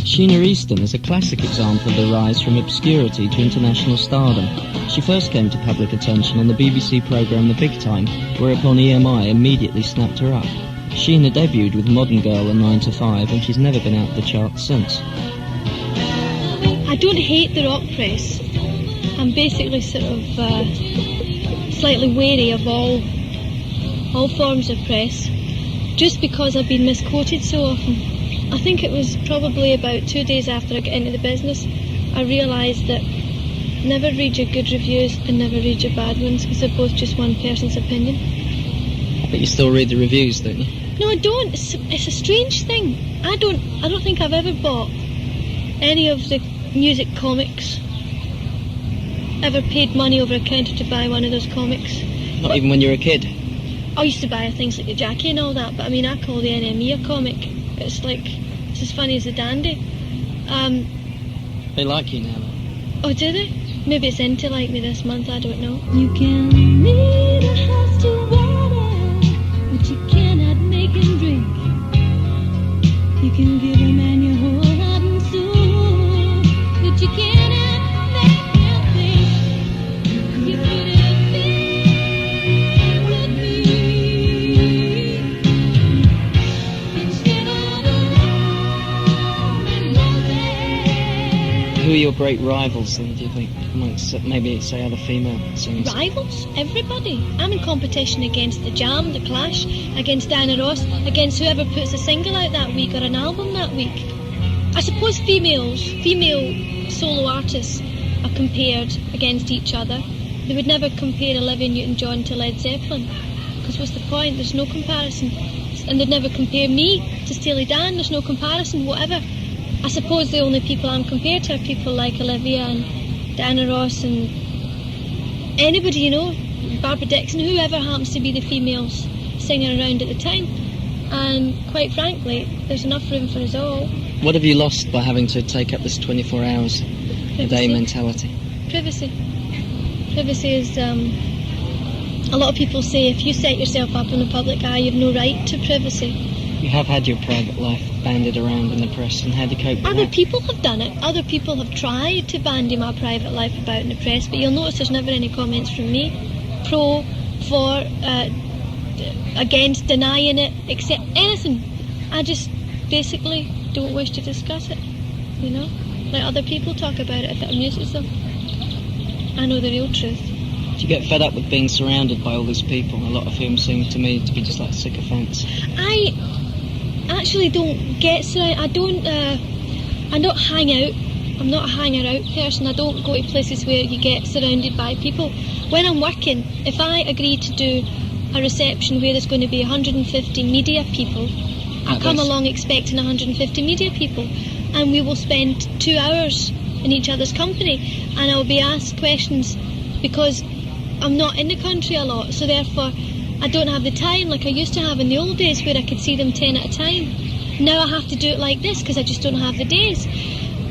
Sheena Easton is a classic example of the rise from obscurity to international stardom. She first came to public attention on the BBC programme The Big Time, whereupon EMI immediately snapped her up. Sheena debuted with Modern Girl and 9 to 5, and she's never been out of the charts since. I don't hate the rock press. I'm basically sort of slightly wary of all forms of press, just because I've been misquoted so often. I think it was probably about 2 days after I got into the business, I realised that never read your good reviews and never read your bad ones, because they're both just one person's opinion. But you still read the reviews, don't you? No, I don't. It's a strange thing. I don't think I've ever bought any of the music comics, ever paid money over a counter to buy one of those comics. Not even when you were a kid? I used to buy things like the Jackie and all that, but I mean, I call the NME a comic. It's like, it's as funny as a dandy. They like you now, though. Oh, do they? Maybe it's in to like me this month, I don't know. You can lead a house to water, but you cannot make him drink. You can give a man your whole heart and soul, but you cannot make him think. You couldn't be with me instead of alone and lonely. Who are your great rivals, then, do you think, amongst maybe, say, other female singers? Rivals? Everybody. I'm in competition against The Jam, The Clash, against Diana Ross, against whoever puts a single out that week or an album that week. I suppose female solo artists are compared against each other. They would never compare Olivia Newton-John to Led Zeppelin, because what's the point? There's no comparison. And they'd never compare me to Steely Dan. There's no comparison, whatever. I suppose the only people I'm compared to are people like Olivia and Diana Ross and anybody, you know, Barbara Dixon, whoever happens to be the females singing around at the time. And quite frankly, there's enough room for us all. What have you lost by having to take up this 24 hours a day mentality? Privacy. Privacy is, a lot of people say if you set yourself up in the public eye, you've no right to privacy. You have had your private life banded around in the press, and how do you cope with Other that? people have done it. Other people have tried to bandy my private life about in the press, but you'll notice there's never any comments from me. Pro, for, against, denying it, except anything. I just basically don't wish to discuss it, you know? Let other people talk about it if it amuses them. I know the real truth. Do you get fed up with being surrounded by all these people, a lot of whom seem to me to be just like sycophants? I actually don't get surrounded. I don't hang out. I'm not a hanger out person. I don't go to places where you get surrounded by people. When I'm working, if I agree to do a reception where there's going to be 150 media people, I come along expecting 150 media people, and we will spend 2 hours in each other's company, and I'll be asked questions because I'm not in the country a lot, so therefore I don't have the time like I used to have in the old days where I could see them 10 at a time. Now I have to do it like this because I just don't have the days.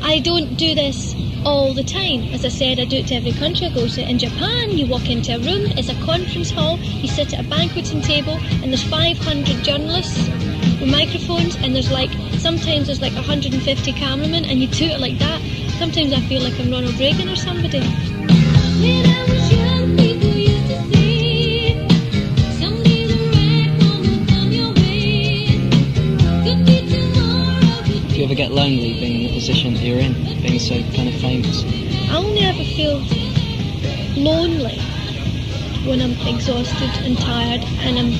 I don't do this all the time. As I said, I do it to every country I go to. In Japan, you walk into a room, it's a conference hall, you sit at a banqueting table, and there's 500 journalists with microphones, and sometimes there's like 150 cameramen, and you do it like that. Sometimes I feel like I'm Ronald Reagan or somebody. When I was young, people used to say, someday the right one will come your way. Could be tomorrow, could Do you ever get lonely being in the position that you're in, being so kind of famous? I only ever feel lonely when I'm exhausted and tired, and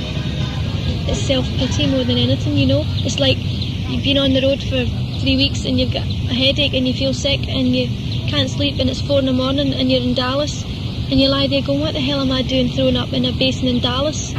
it's self-pity more than anything, you know. It's like you've been on the road for 3 weeks and you've got a headache and you feel sick and you can't sleep and it's 4 a.m. and you're in Dallas and you lie there going, what the hell am I doing throwing up in a basin in Dallas?